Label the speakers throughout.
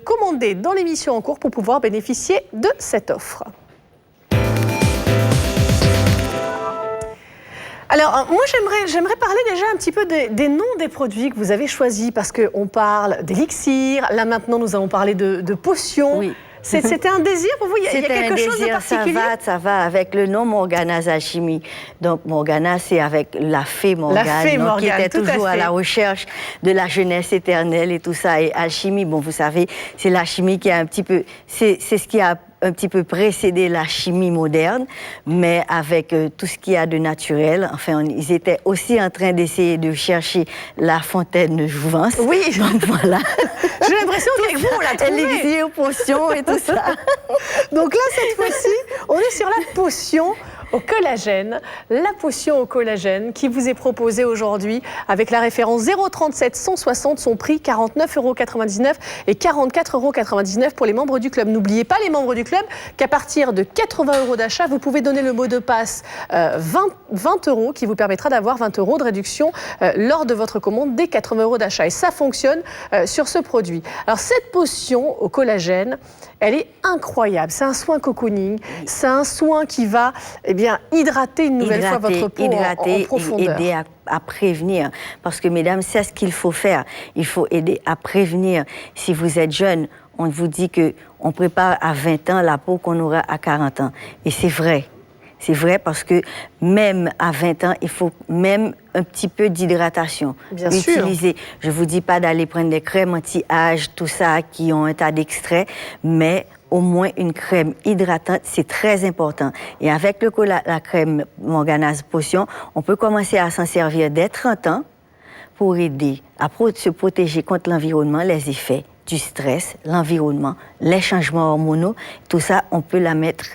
Speaker 1: commander dans l'émission en cours pour pouvoir bénéficier de cette offre. Alors, moi, j'aimerais parler déjà un petit peu des noms des produits que vous avez choisis, parce qu'on parle d'élixir, là maintenant nous allons parler de potions.
Speaker 2: Oui.
Speaker 1: C'était un désir pour vous? Il y a quelque chose de particulier?
Speaker 2: Ça va avec le nom Morgana's Alchimie. Donc Morgana, c'est avec la fée Morgane, qui était toujours à la recherche de la jeunesse éternelle et tout ça. Et alchimie, bon, vous savez, c'est la chimie qui a un petit peu, c'est ce qui a un petit peu précédé la chimie moderne, mais avec tout ce qu'il y a de naturel. Enfin, ils étaient aussi en train d'essayer de chercher la fontaine de jouvence.
Speaker 1: Oui.
Speaker 2: Donc voilà.
Speaker 1: J'ai l'impression qu'avec vous, on l'a trouvé.
Speaker 2: Élixir, potion et tout ça.
Speaker 1: Donc là, cette fois-ci, on est sur la potion au collagène, la potion au collagène qui vous est proposée aujourd'hui avec la référence 037 160, son prix 49,99 € et 44,99 € pour les membres du club. N'oubliez pas, les membres du club, qu'à partir de 80 € d'achat, vous pouvez donner le mot de passe 20 € qui vous permettra d'avoir 20 € de réduction lors de votre commande dès 80 € d'achat. Et ça fonctionne sur ce produit. Alors cette potion au collagène, elle est incroyable. C'est un soin cocooning, c'est un soin qui va hydrater une nouvelle fois votre peau en profondeur.
Speaker 2: Et aider à prévenir. Parce que, mesdames, c'est ce qu'il faut faire. Il faut aider à prévenir. Si vous êtes jeune, on vous dit qu'on prépare à 20 ans la peau qu'on aura à 40 ans. Et c'est vrai. C'est vrai parce que même à 20 ans, il faut même un petit peu d'hydratation.
Speaker 1: Bien sûr.
Speaker 2: Je ne vous dis pas d'aller prendre des crèmes anti-âge, tout ça, qui ont un tas d'extraits, mais au moins une crème hydratante, c'est très important. Et avec la crème Morgana's Potion, on peut commencer à s'en servir dès 30 ans pour aider à se protéger contre l'environnement, les effets du stress, l'environnement, les changements hormonaux. Tout ça, on peut la mettre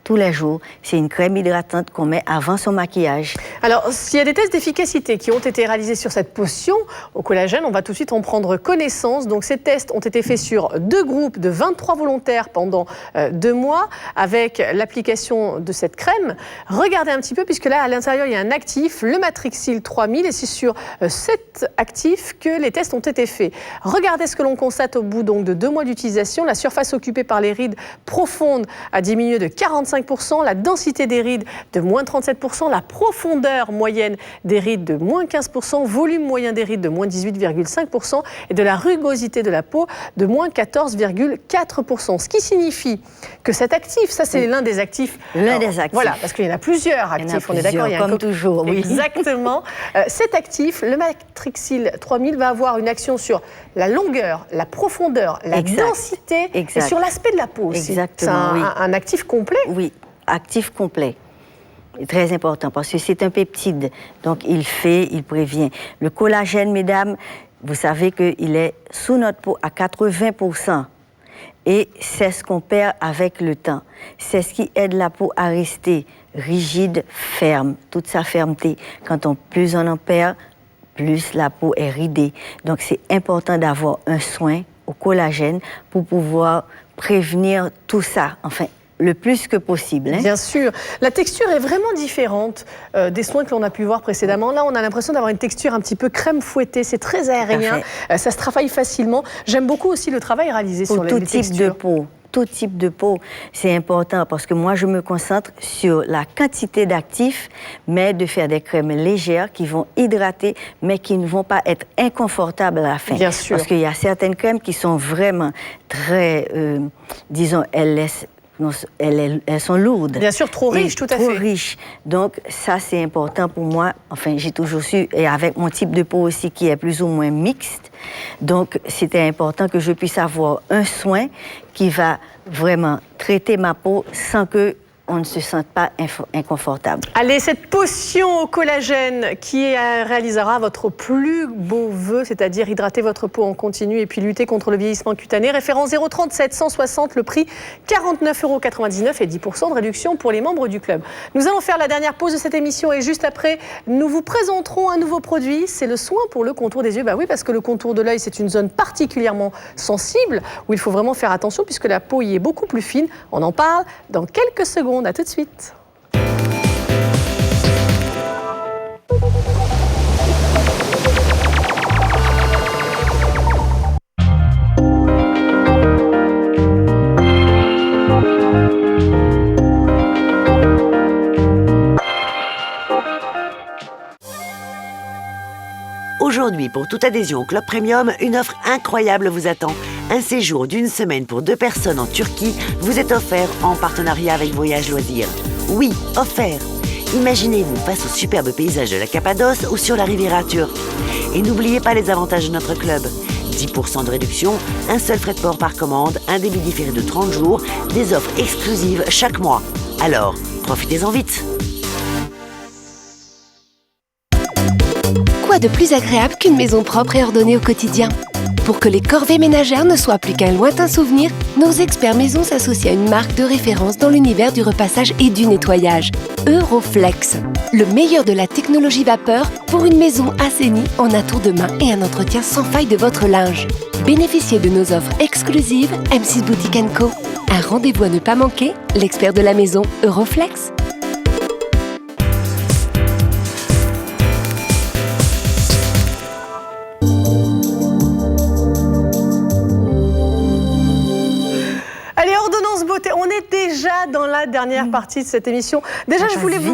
Speaker 2: tous les jours. C'est une crème hydratante qu'on met avant son maquillage.
Speaker 1: Alors, s'il y a des tests d'efficacité qui ont été réalisés sur cette potion au collagène, on va tout de suite en prendre connaissance. Donc, ces tests ont été faits sur 2 groupes de 23 volontaires pendant 2 mois avec l'application de cette crème. Regardez un petit peu, puisque là, à l'intérieur, il y a un actif, le Matrixyl 3000, et c'est sur cet actif que les tests ont été faits. Regardez ce que l'on constate au bout donc, de 2 mois d'utilisation. La surface occupée par les rides profondes a diminué de 45%, la densité des rides de moins 37%, la profondeur moyenne des rides de moins 15%, volume moyen des rides de moins 18,5% et de la rugosité de la peau de moins 14,4%. Ce qui signifie que cet actif, ça c'est l'un des actifs.
Speaker 2: L'un des actifs.
Speaker 1: Voilà, parce qu'il y en a plusieurs actifs, on est d'accord.
Speaker 2: Comme toujours, oui.
Speaker 1: Exactement. Cet actif, le Matrixyl 3000, va avoir une action sur la longueur, la profondeur, la densité et sur l'aspect de la peau aussi.
Speaker 2: Exactement,
Speaker 1: c'est un actif complet.
Speaker 2: Oui, actif complet. Très important parce que c'est un peptide. Donc, il prévient. Le collagène, mesdames, vous savez qu'il est sous notre peau à 80%. Et c'est ce qu'on perd avec le temps. C'est ce qui aide la peau à rester rigide, ferme, toute sa fermeté. Plus on en perd, plus la peau est ridée. Donc, c'est important d'avoir un soin au collagène pour pouvoir prévenir tout ça. Enfin, le plus que possible. Hein?
Speaker 1: Bien sûr. La texture est vraiment différente des soins que l'on a pu voir précédemment. Là, on a l'impression d'avoir une texture un petit peu crème fouettée. C'est très aérien. Ça se travaille facilement. J'aime beaucoup aussi le travail réalisé sur les textures.
Speaker 2: Tout type de peau. Tout type de peau, c'est important parce que moi, je me concentre sur la quantité d'actifs, mais de faire des crèmes légères qui vont hydrater, mais qui ne vont pas être inconfortables à la fin.
Speaker 1: Bien sûr.
Speaker 2: Parce qu'il y a certaines crèmes qui sont vraiment très, disons, elles sont lourdes.
Speaker 1: Bien sûr, trop riches, tout à fait.
Speaker 2: Trop riches. Donc, ça, c'est important pour moi. Enfin, j'ai toujours su, et avec mon type de peau aussi qui est plus ou moins mixte. Donc, c'était important que je puisse avoir un soin qui va vraiment traiter ma peau sans que on ne se sente pas inconfortable.
Speaker 1: Allez, cette potion au collagène qui réalisera votre plus beau vœu, c'est-à-dire hydrater votre peau en continu et puis lutter contre le vieillissement cutané. Référence 037 160, le prix 49,99 € et 10% de réduction pour les membres du club. Nous allons faire la dernière pause de cette émission et juste après, nous vous présenterons un nouveau produit. C'est le soin pour le contour des yeux. Bah oui, parce que le contour de l'œil, c'est une zone particulièrement sensible où il faut vraiment faire attention puisque la peau y est beaucoup plus fine. On en parle dans quelques secondes. À tout de suite.
Speaker 3: Aujourd'hui, pour toute adhésion au Club Premium, une offre incroyable vous attend. Un séjour d'1 semaine pour 2 personnes en Turquie vous est offert en partenariat avec Voyage Loisirs. Oui, offert. Imaginez-vous face aux superbes paysages de la Cappadoce ou sur la Riviera turque. Et n'oubliez pas les avantages de notre club. 10% de réduction, un seul frais de port par commande, un débit différé de 30 jours, des offres exclusives chaque mois. Alors, profitez-en vite.
Speaker 4: Quoi de plus agréable qu'une maison propre et ordonnée au quotidien ? Pour que les corvées ménagères ne soient plus qu'un lointain souvenir, nos experts maison s'associent à une marque de référence dans l'univers du repassage et du nettoyage. Euroflex, le meilleur de la technologie vapeur pour une maison assainie en un tour de main et un entretien sans faille de votre linge. Bénéficiez de nos offres exclusives M6 Boutique & Co. Un rendez-vous à ne pas manquer, l'expert de la maison Euroflex.
Speaker 1: On est déjà dans la dernière partie de cette émission. Déjà, je voulais vous...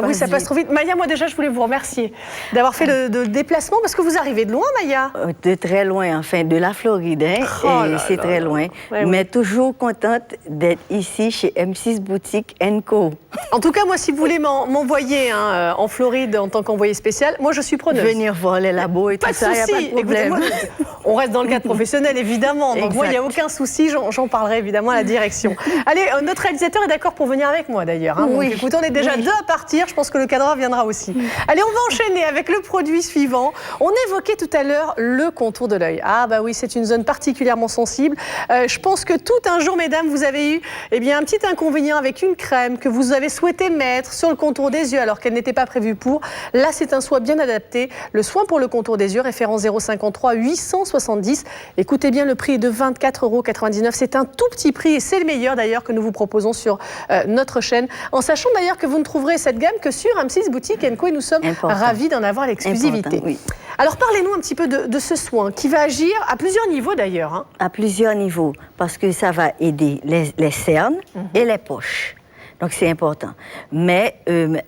Speaker 1: oui, ça passe trop vite. Maya, moi déjà, je voulais vous remercier d'avoir fait le déplacement, parce que vous arrivez de loin, Maya.
Speaker 2: De très loin, enfin, de la Floride, hein, c'est très loin. Ouais, mais toujours contente d'être ici chez M6 Boutique & Co.
Speaker 1: En tout cas, moi, si vous voulez m'envoyer en Floride en tant qu'envoyé spécial, moi, je suis preneuse.
Speaker 2: Venir voir les labos et tout ça, il n'y a pas de problème.
Speaker 1: Écoutez, on reste dans le cadre professionnel, évidemment. Donc moi, il n'y a aucun souci, j'en parlerai évidemment à la direction. Allez, notre réalisateur est d'accord pour venir avec moi d'ailleurs. Hein. Oui. Donc, écoute, on est déjà deux à partir, je pense que le cadreur viendra aussi. Allez, on va enchaîner avec le produit suivant. On évoquait tout à l'heure le contour de l'œil. Ah bah oui, c'est une zone particulièrement sensible. Je pense que tout un jour, mesdames, vous avez eu un petit inconvénient avec une crème que vous avez souhaité mettre sur le contour des yeux alors qu'elle n'était pas prévue pour. Là, c'est un soin bien adapté. Le soin pour le contour des yeux, référence 053 870. Écoutez bien, le prix est de 24,99 €. C'est un tout petit prix et c'est le meilleur d'ailleurs que nous vous proposons sur notre chaîne, en sachant d'ailleurs que vous ne trouverez cette gamme que sur M6 Boutique & Co et nous sommes ravis d'en avoir l'exclusivité. Oui. Alors parlez-nous un petit peu de ce soin qui va agir à plusieurs niveaux d'ailleurs. Hein.
Speaker 2: À plusieurs niveaux, parce que ça va aider les cernes et les poches. Donc c'est important. Mais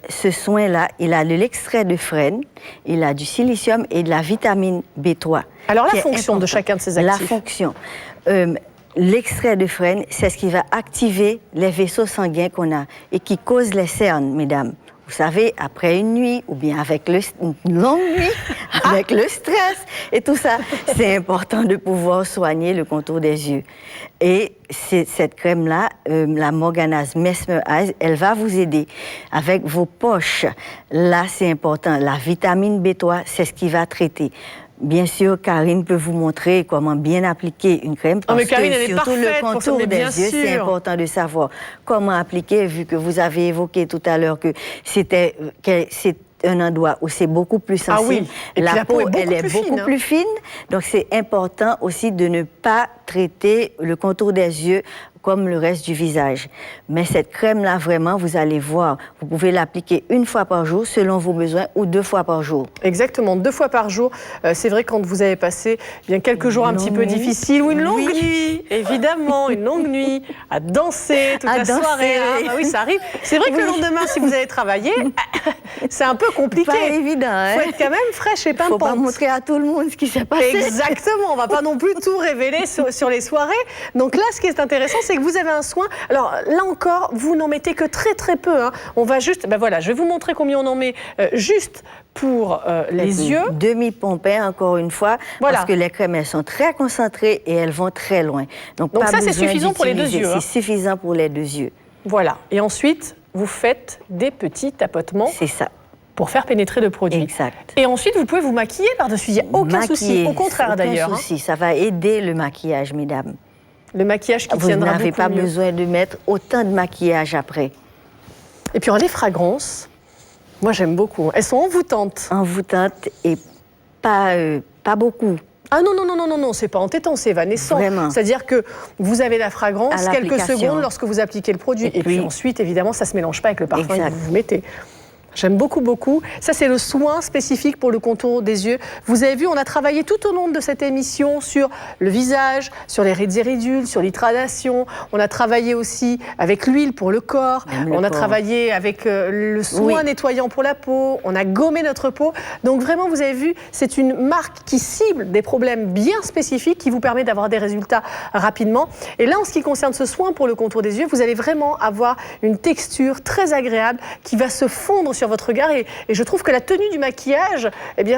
Speaker 2: ce soin-là, il a de l'extrait de frêne, il a du silicium et de la vitamine B3.
Speaker 1: Alors la fonction de chacun de ces actifs.
Speaker 2: La fonction. L'extrait de frêne, c'est ce qui va activer les vaisseaux sanguins qu'on a et qui cause les cernes, mesdames. Vous savez, après une nuit, ou bien avec une longue nuit, avec le stress et tout ça, c'est important de pouvoir soigner le contour des yeux. Et cette crème-là, la Morgana's Mesmerize, elle va vous aider avec vos poches. Là, c'est important. La vitamine B3, c'est ce qui va traiter. Bien sûr, Karine peut vous montrer comment bien appliquer une crème. Parce
Speaker 1: Karine,
Speaker 2: que
Speaker 1: elle est
Speaker 2: surtout
Speaker 1: parfaite
Speaker 2: le contour des yeux, c'est important de savoir comment appliquer, vu que vous avez évoqué tout à l'heure que c'est un endroit où c'est beaucoup plus sensible.
Speaker 1: Ah oui. Et
Speaker 2: la peau, elle est beaucoup
Speaker 1: fine,
Speaker 2: plus fine. Donc, c'est important aussi de ne pas traiter le contour des yeux comme le reste du visage. Mais cette crème-là, vraiment, vous allez voir, vous pouvez l'appliquer 1 fois par jour selon vos besoins ou 2 fois par jour.
Speaker 1: Exactement, 2 fois par jour. C'est vrai, quand vous avez passé quelques jours un petit peu difficiles ou une longue nuit, évidemment, une longue nuit, à danser toute la soirée. Hein. Ah oui, ça arrive. C'est vrai que le lendemain, si vous avez travaillé, c'est un peu compliqué.
Speaker 2: Pas évident, hein.
Speaker 1: Il faut être quand même fraîche et pimpante.
Speaker 2: Il ne faut pas montrer à tout le monde ce qui s'est passé.
Speaker 1: Exactement, on ne va pas non plus tout révéler sur les soirées. Donc là, ce qui est intéressant, c'est que vous avez un soin. Alors là encore, vous n'en mettez que très très peu. Hein. On va juste, je vais vous montrer combien on en met juste pour les yeux.
Speaker 2: Demi-pompin, encore une fois, parce que les crèmes, elles sont très concentrées et elles vont très loin. Donc
Speaker 1: ça, c'est suffisant pour les 2 yeux.
Speaker 2: C'est suffisant pour les 2 yeux.
Speaker 1: Voilà. Et ensuite, vous faites des petits tapotements.
Speaker 2: C'est ça.
Speaker 1: Pour faire pénétrer le produit.
Speaker 2: Exact.
Speaker 1: Et ensuite, vous pouvez vous maquiller par-dessus. Il n'y a aucun souci. Au contraire, d'ailleurs.
Speaker 2: Aucun souci. Ça va aider le maquillage, mesdames.
Speaker 1: Le maquillage qui tiendra beaucoup mieux.
Speaker 2: Vous n'avez pas besoin de mettre autant de maquillage après.
Speaker 1: Et puis, les fragrances, moi, j'aime beaucoup. Elles sont envoûtantes.
Speaker 2: Envoûtantes et pas beaucoup.
Speaker 1: Ah non, c'est pas entêtant, c'est évanescent.
Speaker 2: Vraiment.
Speaker 1: C'est-à-dire que vous avez la fragrance quelques secondes lorsque vous appliquez le produit. Et puis ensuite, évidemment, ça ne se mélange pas avec le parfum que vous mettez. J'aime beaucoup, beaucoup. Ça, c'est le soin spécifique pour le contour des yeux. Vous avez vu, on a travaillé tout au long de cette émission sur le visage, sur les rides et ridules, sur l'hydratation. On a travaillé aussi avec l'huile pour le corps. On a travaillé avec le soin nettoyant pour la peau. On a gommé notre peau. Donc vraiment, vous avez vu, c'est une marque qui cible des problèmes bien spécifiques qui vous permet d'avoir des résultats rapidement. Et là, en ce qui concerne ce soin pour le contour des yeux, vous allez vraiment avoir une texture très agréable qui va se fondre sur votre regard et je trouve que la tenue du maquillage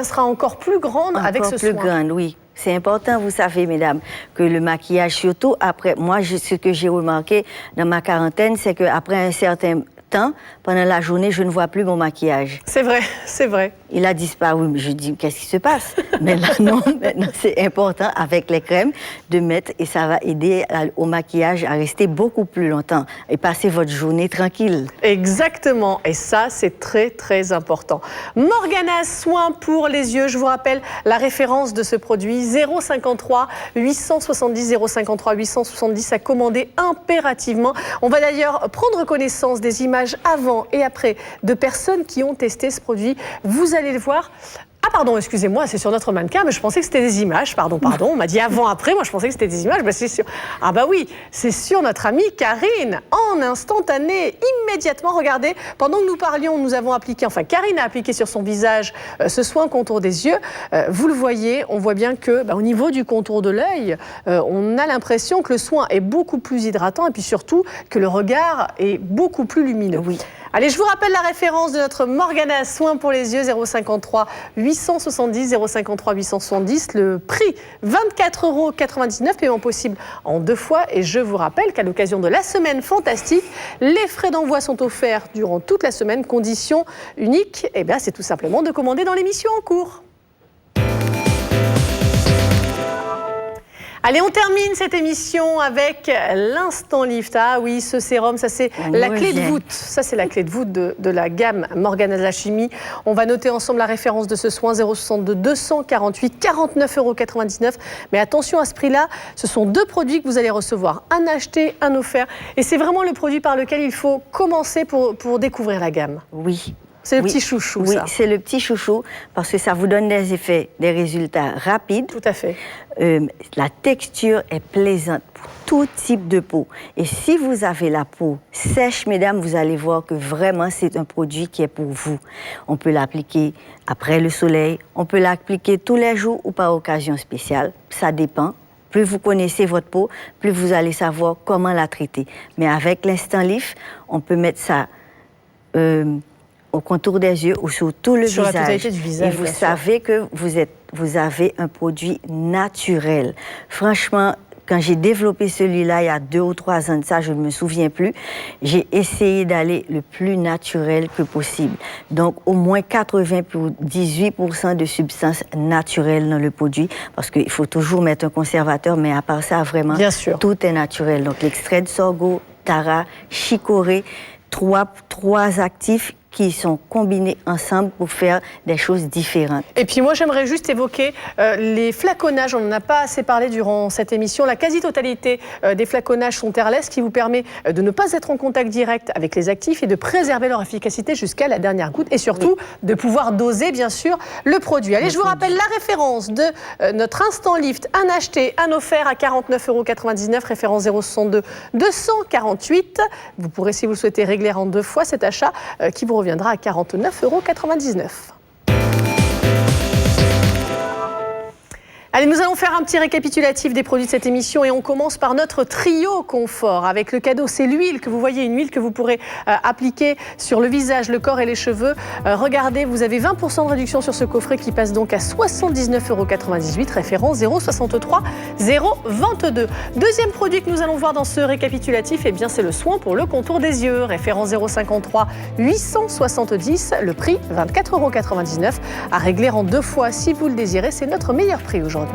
Speaker 1: sera encore plus grande avec ce soin.
Speaker 2: Encore plus grande, oui. C'est important, vous savez, mesdames, que le maquillage, surtout après, moi, ce que j'ai remarqué dans ma quarantaine, c'est qu'après un certain temps, pendant la journée, je ne vois plus mon maquillage.
Speaker 1: C'est vrai, c'est vrai.
Speaker 2: Il a disparu. Je dis, qu'est-ce qui se passe? Mais là, non, maintenant, c'est important, avec les crèmes, de mettre, et ça va aider au maquillage à rester beaucoup plus longtemps et passer votre journée tranquille.
Speaker 1: Exactement, et ça, c'est très, très important. Morgana Soin pour les yeux, je vous rappelle la référence de ce produit, 053 870 053 870 à commander impérativement. On va d'ailleurs prendre connaissance des images avant et après de personnes qui ont testé ce produit. Vous allez le voir. Ah pardon, excusez-moi, c'est sur notre mannequin, mais je pensais que c'était des images. Pardon, on m'a dit avant-après, moi je pensais que c'était des images. C'est sûr. Ah bah oui, c'est sur notre amie Karine, en instantané, immédiatement. Regardez, pendant que nous parlions, nous avons appliqué, Karine a appliqué sur son visage ce soin contour des yeux. Vous le voyez, on voit bien que au niveau du contour de l'œil, on a l'impression que le soin est beaucoup plus hydratant et puis surtout que le regard est beaucoup plus lumineux.
Speaker 2: Oui.
Speaker 1: Allez, je vous rappelle la référence de notre Morgana Soin pour les yeux, 053 870 053 870. Le prix, 24,99 €, paiement possible en 2 fois. Et je vous rappelle qu'à l'occasion de la semaine fantastique, les frais d'envoi sont offerts durant toute la semaine. Condition unique, c'est tout simplement de commander dans l'émission en cours. Allez, on termine cette émission avec l'Instant Lift. Ah oui, ce sérum, ça c'est la clé de voûte. Ça c'est la clé de voûte de la gamme Morgana de la Chimie. On va noter ensemble la référence de ce soin, 062 248 49,99 €. Mais attention à ce prix-là, ce sont 2 produits que vous allez recevoir, un acheté, un offert. Et c'est vraiment le produit par lequel il faut commencer pour découvrir la gamme.
Speaker 2: Oui.
Speaker 1: C'est le petit chouchou, ça.
Speaker 2: Oui, c'est le petit chouchou parce que ça vous donne des effets, des résultats rapides.
Speaker 1: Tout à fait.
Speaker 2: La texture est plaisante pour tout type de peau. Et si vous avez la peau sèche, mesdames, vous allez voir que vraiment c'est un produit qui est pour vous. On peut l'appliquer après le soleil, on peut l'appliquer tous les jours ou par occasion spéciale. Ça dépend. Plus vous connaissez votre peau, plus vous allez savoir comment la traiter. Mais avec l'Instant Lift, on peut mettre ça au contour des yeux ou sur tout le visage.
Speaker 1: Sur la totalité du visage.
Speaker 2: Et vous savez que vous avez un produit naturel. Franchement, quand j'ai développé celui-là il y a 2 ou 3 ans de ça, je ne me souviens plus, j'ai essayé d'aller le plus naturel que possible. Donc, au moins 98% de substances naturelles dans le produit, parce qu'il faut toujours mettre un conservateur, mais à part ça, vraiment,
Speaker 1: bien sûr,
Speaker 2: tout est naturel. Donc, l'extrait de sorgho, tara, chicorée, 3 actifs qui sont combinés ensemble pour faire des choses différentes.
Speaker 1: Et puis moi, j'aimerais juste évoquer les flaconnages. On n'en a pas assez parlé durant cette émission. La quasi-totalité des flaconnages sont airless, qui vous permet de ne pas être en contact direct avec les actifs et de préserver leur efficacité jusqu'à la dernière goutte et surtout de pouvoir doser, bien sûr, le produit. Allez, je vous rappelle la référence de notre Instant Lift, un acheté, un offert à 49,99 €, référence 062 248. Vous pourrez, si vous le souhaitez, régler en 2 fois cet achat qui vous reviendra à 49,99 €. Allez, nous allons faire un petit récapitulatif des produits de cette émission et on commence par notre trio confort avec le cadeau. C'est l'huile que vous voyez, une huile que vous pourrez appliquer sur le visage, le corps et les cheveux. Regardez, vous avez 20% de réduction sur ce coffret qui passe donc à 79,98 €, référence 063 022. Deuxième produit que nous allons voir dans ce récapitulatif, c'est le soin pour le contour des yeux, référence 053 870, le prix 24,99 € à régler en 2 fois si vous le désirez. C'est notre meilleur prix aujourd'hui.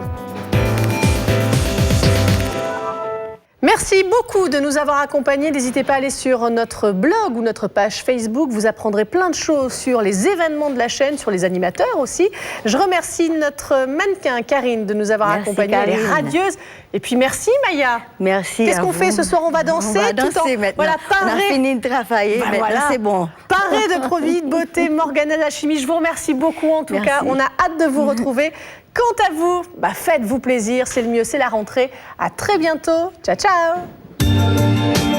Speaker 1: Merci beaucoup de nous avoir accompagnés. N'hésitez pas à aller sur notre blog ou notre page Facebook. Vous apprendrez plein de choses sur les événements de la chaîne, sur les animateurs aussi. Je remercie notre mannequin Karine de nous avoir accompagnés. Elle est radieuse. Et puis merci Maya.
Speaker 2: Merci.
Speaker 1: Qu'est-ce qu'on fait ce soir? On va danser.
Speaker 2: On va danser maintenant. Voilà, on a fini de travailler. Maintenant, voilà. C'est bon.
Speaker 1: Parée de produits de beauté Morgana La Chimie. Je vous remercie beaucoup. En tout cas, on a hâte de vous retrouver. Quant à vous, faites-vous plaisir. C'est le mieux, c'est la rentrée. À très bientôt. Ciao, ciao.